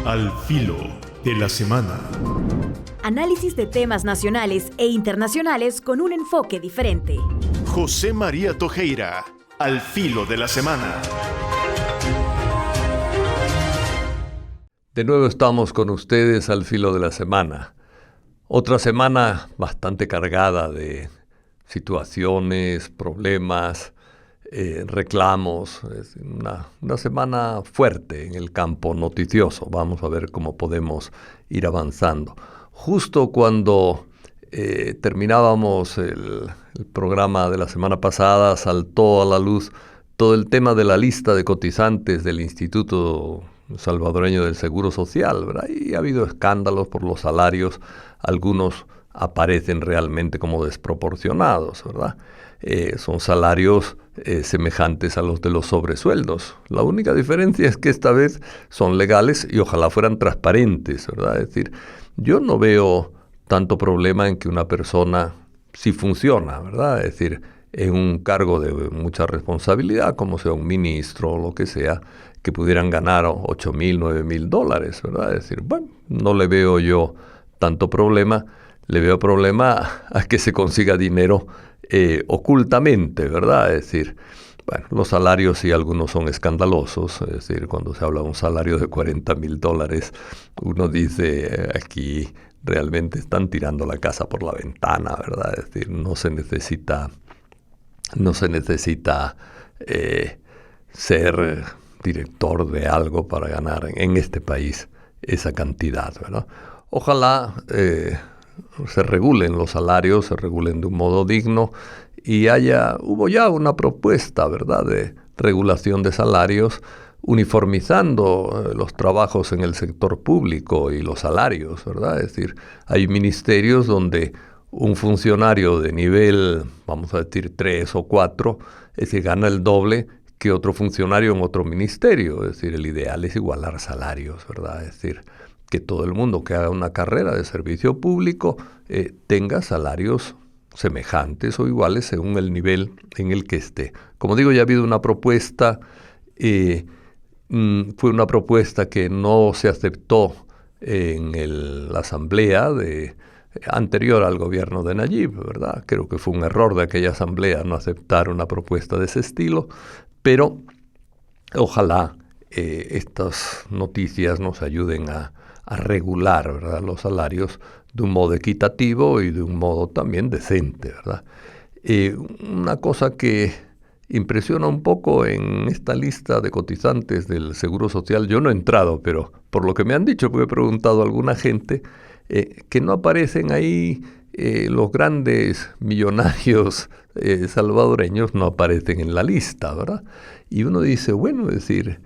Al filo de la semana. Análisis de temas nacionales e internacionales con un enfoque diferente. José María Tojeira, al filo de la semana. De nuevo estamos con ustedes al filo de la semana. Otra semana bastante cargada de situaciones, problemas, reclamos. Es una semana fuerte en el campo noticioso. Vamos a ver cómo podemos ir avanzando. Justo cuando terminábamos el programa de la semana pasada, saltó a la luz todo el tema de la lista de cotizantes del Instituto Salvadoreño del Seguro Social, ¿verdad? Y ha habido escándalos por los salarios. Algunos aparecen realmente como desproporcionados, ¿verdad? Son salarios semejantes a los de los sobresueldos. La única diferencia es que esta vez son legales y ojalá fueran transparentes, ¿verdad? Es decir, yo no veo tanto problema en que una persona sí funciona, ¿verdad? Es decir, en un cargo de mucha responsabilidad, como sea un ministro o lo que sea, que pudieran ganar $8,000, $9,000, ¿verdad? Es decir, bueno, no le veo yo tanto problema. Le veo problema a que se consiga dinero ocultamente, ¿verdad? Es decir, bueno, los salarios sí algunos son escandalosos. Es decir, cuando se habla de un salario de $40,000, uno dice, aquí realmente están tirando la casa por la ventana, ¿verdad? Es decir, no se necesita ser director de algo para ganar en este país esa cantidad, ¿verdad? Ojalá se regulen los salarios, se regulen de un modo digno y hubo ya una propuesta, ¿verdad?, de regulación de salarios, uniformizando los trabajos en el sector público y los salarios, ¿verdad? Es decir, hay ministerios donde un funcionario de nivel, vamos a decir 3 o 4, es decir, gana el doble que otro funcionario en otro ministerio. Es decir, el ideal es igualar salarios, ¿verdad? Es decir, que todo el mundo que haga una carrera de servicio público tenga salarios semejantes o iguales según el nivel en el que esté. Como digo, ya ha habido una propuesta, fue una propuesta que no se aceptó en la asamblea anterior al gobierno de Nayib, ¿verdad? Creo que fue un error de aquella asamblea no aceptar una propuesta de ese estilo, pero ojalá estas noticias nos ayuden a regular, ¿verdad?, los salarios de un modo equitativo y de un modo también decente, ¿verdad? Una cosa que impresiona un poco en esta lista de cotizantes del Seguro Social, yo no he entrado, pero por lo que me han dicho, porque he preguntado a alguna gente, que no aparecen ahí los grandes millonarios salvadoreños, no aparecen en la lista, ¿verdad? Y uno dice, bueno, es decir,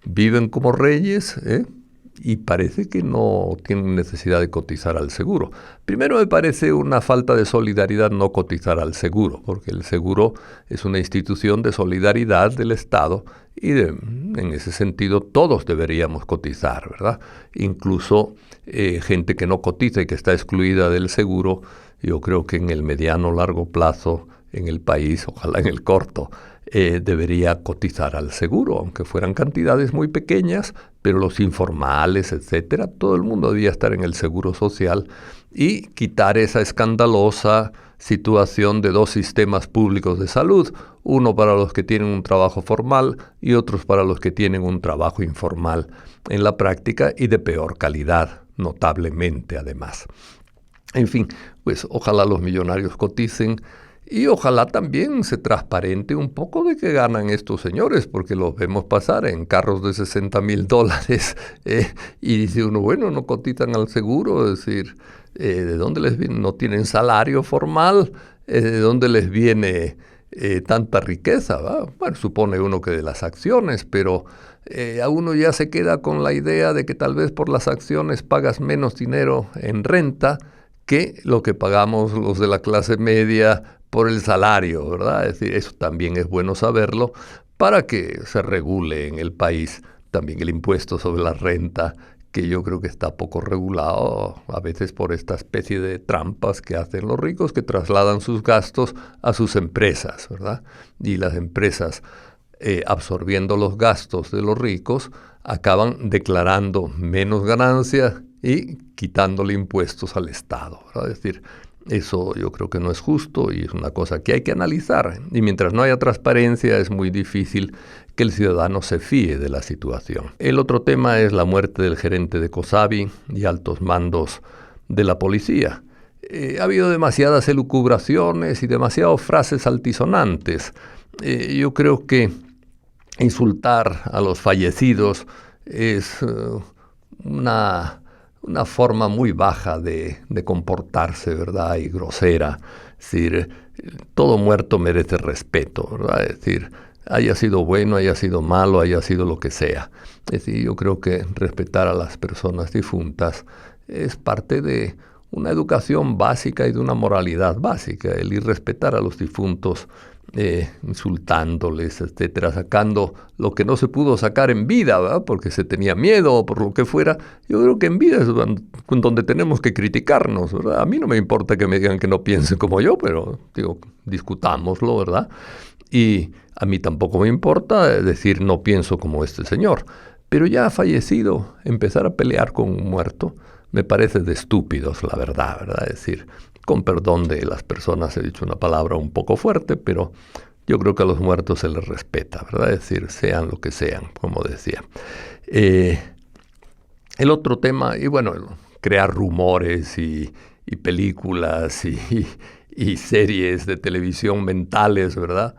viven como reyes, y parece que no tienen necesidad de cotizar al seguro. Primero me parece una falta de solidaridad no cotizar al seguro, porque el seguro es una institución de solidaridad del Estado y en ese sentido todos deberíamos cotizar, ¿verdad? Incluso gente que no cotiza y que está excluida del seguro, yo creo que en el mediano o largo plazo en el país, ojalá en el corto, debería cotizar al seguro, aunque fueran cantidades muy pequeñas, pero los informales, etcétera, todo el mundo debía estar en el seguro social y quitar esa escandalosa situación de dos sistemas públicos de salud, uno para los que tienen un trabajo formal y otros para los que tienen un trabajo informal en la práctica y de peor calidad, notablemente además. En fin, pues ojalá los millonarios coticen. Y ojalá también se transparente un poco de qué ganan estos señores, porque los vemos pasar en carros de $60,000 y dice uno, bueno, no cotizan al seguro, es decir, ¿de dónde les viene? No tienen salario formal, ¿de dónde les viene tanta riqueza? ¿Va? Bueno, supone uno que de las acciones, pero a uno ya se queda con la idea de que tal vez por las acciones pagas menos dinero en renta que lo que pagamos los de la clase media por el salario, ¿verdad? Es decir, eso también es bueno saberlo para que se regule en el país también el impuesto sobre la renta, que yo creo que está poco regulado a veces por esta especie de trampas que hacen los ricos que trasladan sus gastos a sus empresas, ¿verdad? Y las empresas absorbiendo los gastos de los ricos, acaban declarando menos ganancias y quitándole impuestos al Estado, ¿verdad? Es decir, eso yo creo que no es justo y es una cosa que hay que analizar. Y mientras no haya transparencia es muy difícil que el ciudadano se fíe de la situación. El otro tema es la muerte del gerente de COSABI y altos mandos de la policía. Ha habido demasiadas elucubraciones y demasiadas frases altisonantes. Yo creo que insultar a los fallecidos es una forma muy baja de comportarse, ¿verdad? Y grosera. Es decir, todo muerto merece respeto, ¿verdad? Es decir, haya sido bueno, haya sido malo, haya sido lo que sea. Es decir, yo creo que respetar a las personas difuntas es parte de una educación básica y de una moralidad básica, el ir respetar a los difuntos, insultándoles, etcétera, sacando lo que no se pudo sacar en vida, ¿verdad? Porque se tenía miedo o por lo que fuera. Yo creo que en vida es donde tenemos que criticarnos, ¿verdad? A mí no me importa que me digan que no piensen como yo, pero digo, discutámoslo, ¿verdad? Y a mí tampoco me importa decir no pienso como este señor, pero ya fallecido, empezar a pelear con un muerto me parece de estúpidos, la verdad, ¿verdad? Es decir, con perdón de las personas, he dicho una palabra un poco fuerte, pero yo creo que a los muertos se les respeta, ¿verdad? Es decir, sean lo que sean, como decía. El otro tema, y bueno, crear rumores y películas y series de televisión mentales, ¿verdad?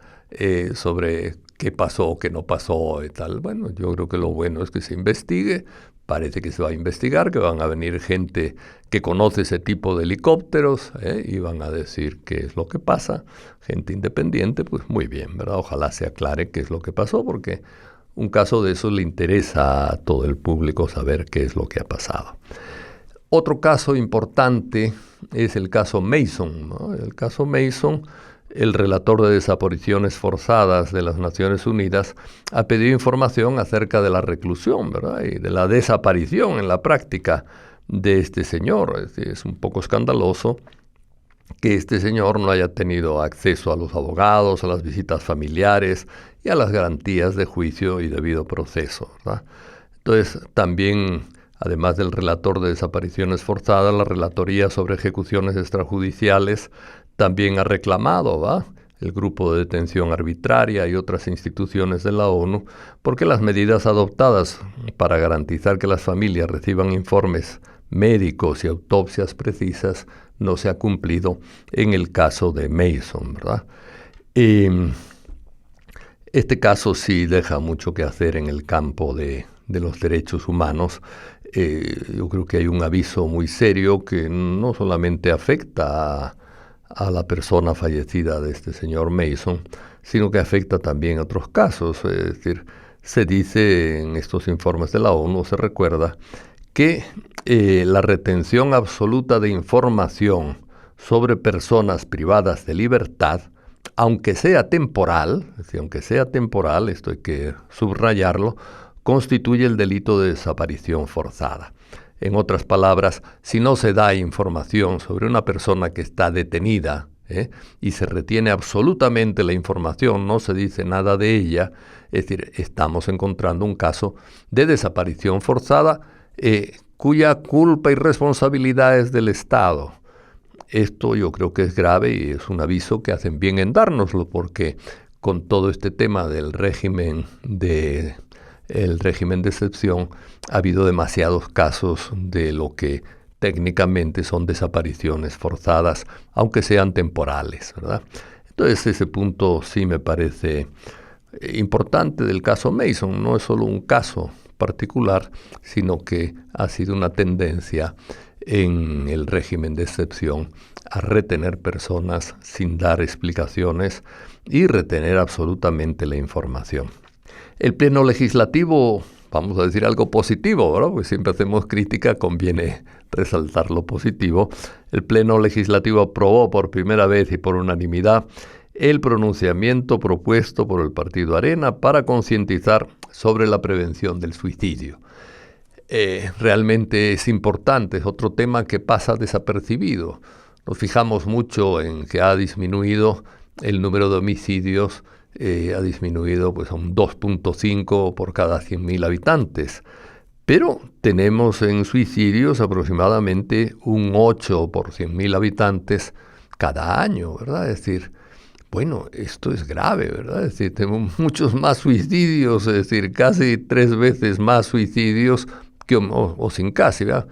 Sobre qué pasó, qué no pasó y tal. Bueno, yo creo que lo bueno es que se investigue. Parece que se va a investigar, que van a venir gente que conoce ese tipo de helicópteros y van a decir qué es lo que pasa. Gente independiente, pues muy bien, ¿verdad? Ojalá se aclare qué es lo que pasó, porque un caso de eso le interesa a todo el público saber qué es lo que ha pasado. Otro caso importante es el caso Mason, ¿no? El caso Mason, el relator de desapariciones forzadas de las Naciones Unidas ha pedido información acerca de la reclusión, ¿verdad? Y de la desaparición en la práctica de este señor. Es un poco escandaloso que este señor no haya tenido acceso a los abogados, a las visitas familiares y a las garantías de juicio y debido proceso, ¿verdad? Entonces, también, además del relator de desapariciones forzadas, la Relatoría sobre Ejecuciones Extrajudiciales también ha reclamado, ¿va?, el Grupo de Detención Arbitraria y otras instituciones de la ONU, porque las medidas adoptadas para garantizar que las familias reciban informes médicos y autopsias precisas no se ha cumplido en el caso de Mason, ¿verdad? Este caso sí deja mucho que hacer en el campo de los derechos humanos. Yo creo que hay un aviso muy serio que no solamente afecta a la persona fallecida de este señor Mason, sino que afecta también a otros casos. Es decir, se dice en estos informes de la ONU, se recuerda, que la retención absoluta de información sobre personas privadas de libertad, aunque sea temporal, es decir, aunque sea temporal, esto hay que subrayarlo, constituye el delito de desaparición forzada. En otras palabras, si no se da información sobre una persona que está detenida y se retiene absolutamente la información, no se dice nada de ella, es decir, estamos encontrando un caso de desaparición forzada cuya culpa y responsabilidad es del Estado. Esto yo creo que es grave y es un aviso que hacen bien en dárnoslo, porque con todo este tema del régimen de excepción, ha habido demasiados casos de lo que técnicamente son desapariciones forzadas, aunque sean temporales, ¿verdad? Entonces ese punto sí me parece importante del caso Mason. No es solo un caso particular, sino que ha sido una tendencia en el régimen de excepción a retener personas sin dar explicaciones y retener absolutamente la información. El Pleno Legislativo, vamos a decir algo positivo, ¿verdad? Porque siempre hacemos crítica, conviene resaltar lo positivo. El Pleno Legislativo aprobó por primera vez y por unanimidad el pronunciamiento propuesto por el Partido Arena para concientizar sobre la prevención del suicidio. Realmente es importante, es otro tema que pasa desapercibido. Nos fijamos mucho en que ha disminuido el número de homicidios ha disminuido pues, a un 2.5 por cada 100.000 habitantes. Pero tenemos en suicidios aproximadamente un 8 por 100.000 habitantes cada año, ¿verdad? Es decir, bueno, esto es grave, ¿verdad? Es decir, tenemos muchos más suicidios, es decir, casi 3 veces más suicidios que o sin casi, ¿verdad?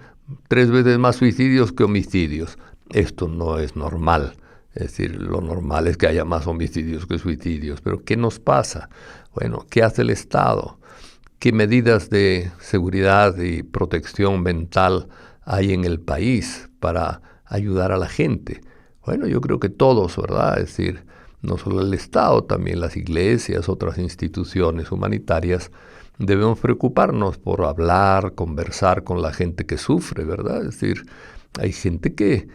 3 veces más suicidios que homicidios. Esto no es normal. Es decir, lo normal es que haya más homicidios que suicidios. Pero ¿qué nos pasa? Bueno, ¿qué hace el Estado? ¿Qué medidas de seguridad y protección mental hay en el país para ayudar a la gente? Bueno, yo creo que todos, ¿verdad? Es decir, no solo el Estado, también las iglesias, otras instituciones humanitarias, debemos preocuparnos por hablar, conversar con la gente que sufre, ¿verdad? Es decir, hay gente que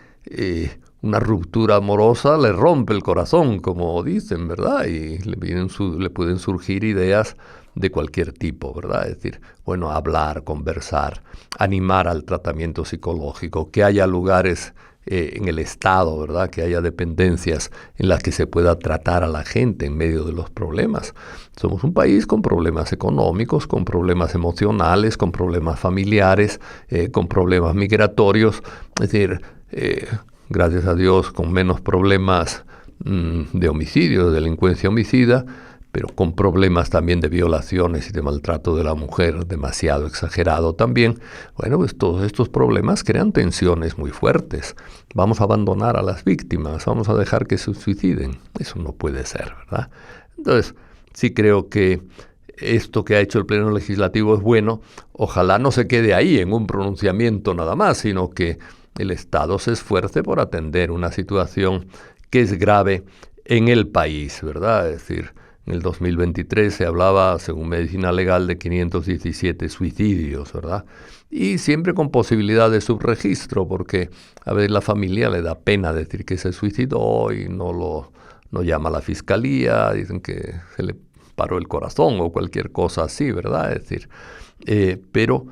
una ruptura amorosa le rompe el corazón, como dicen, ¿verdad? Y le pueden surgir ideas de cualquier tipo, ¿verdad? Es decir, bueno, hablar, conversar, animar al tratamiento psicológico, que haya lugares en el Estado, ¿verdad? Que haya dependencias en las que se pueda tratar a la gente en medio de los problemas. Somos un país con problemas económicos, con problemas emocionales, con problemas familiares, con problemas migratorios. Es decir, gracias a Dios, con menos problemas de homicidio, de delincuencia homicida, pero con problemas también de violaciones y de maltrato de la mujer, demasiado exagerado también. Bueno, pues todos estos problemas crean tensiones muy fuertes. Vamos a abandonar a las víctimas, vamos a dejar que se suiciden. Eso no puede ser, ¿verdad? Entonces, sí creo que esto que ha hecho el Pleno Legislativo es bueno. Ojalá no se quede ahí en un pronunciamiento nada más, sino que el Estado se esfuerce por atender una situación que es grave en el país, ¿verdad? Es decir, en el 2023 se hablaba, según Medicina Legal, de 517 suicidios, ¿verdad? Y siempre con posibilidad de subregistro, porque a veces la familia le da pena decir que se suicidó y no llama a la fiscalía, dicen que se le paró el corazón o cualquier cosa así, ¿verdad? Es decir, pero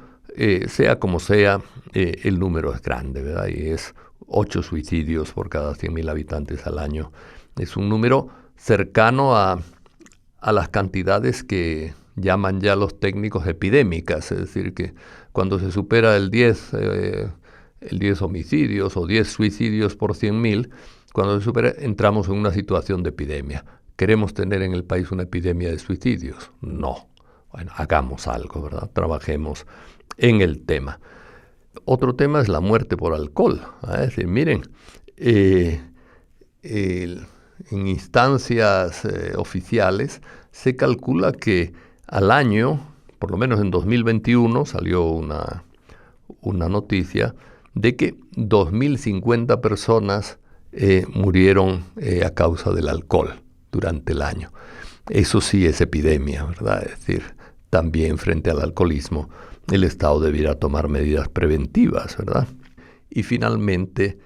sea como sea, el número es grande, ¿verdad? Y es 8 suicidios por cada 100.000 habitantes al año. Es un número cercano a las cantidades que llaman ya los técnicos epidémicas, es decir, que cuando se supera el 10 homicidios o 10 suicidios por 100.000, cuando se supera, entramos en una situación de epidemia. ¿Queremos tener en el país una epidemia de suicidios? No. Bueno, hagamos algo, ¿verdad? Trabajemos en el tema. Otro tema es la muerte por alcohol. Es decir, miren, en instancias oficiales se calcula que al año, por lo menos en 2021, salió una noticia de que 2.050 personas murieron a causa del alcohol durante el año. Eso sí es epidemia, ¿verdad? Es decir, también frente al alcoholismo el Estado debiera tomar medidas preventivas, ¿verdad? Y finalmente,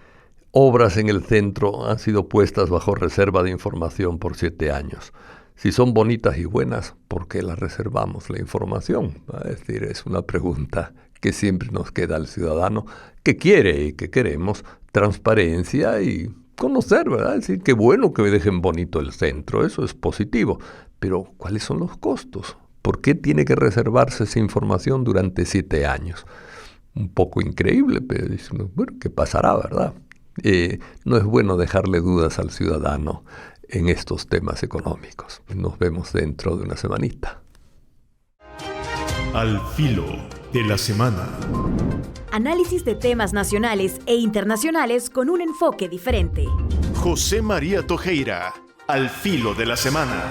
obras en el centro han sido puestas bajo reserva de información por 7 años. Si son bonitas y buenas, ¿por qué las reservamos la información? Es decir, es una pregunta que siempre nos queda al ciudadano que quiere y que queremos transparencia y conocer, ¿verdad? Es decir, qué bueno que dejen bonito el centro, eso es positivo. Pero, ¿cuáles son los costos? ¿Por qué tiene que reservarse esa información durante 7 años? Un poco increíble, pero dice uno, bueno, ¿qué pasará, verdad? No es bueno dejarle dudas al ciudadano en estos temas económicos. Nos vemos dentro de una semanita. Al filo de la semana. Análisis de temas nacionales e internacionales con un enfoque diferente. José María Tojeira, al filo de la semana.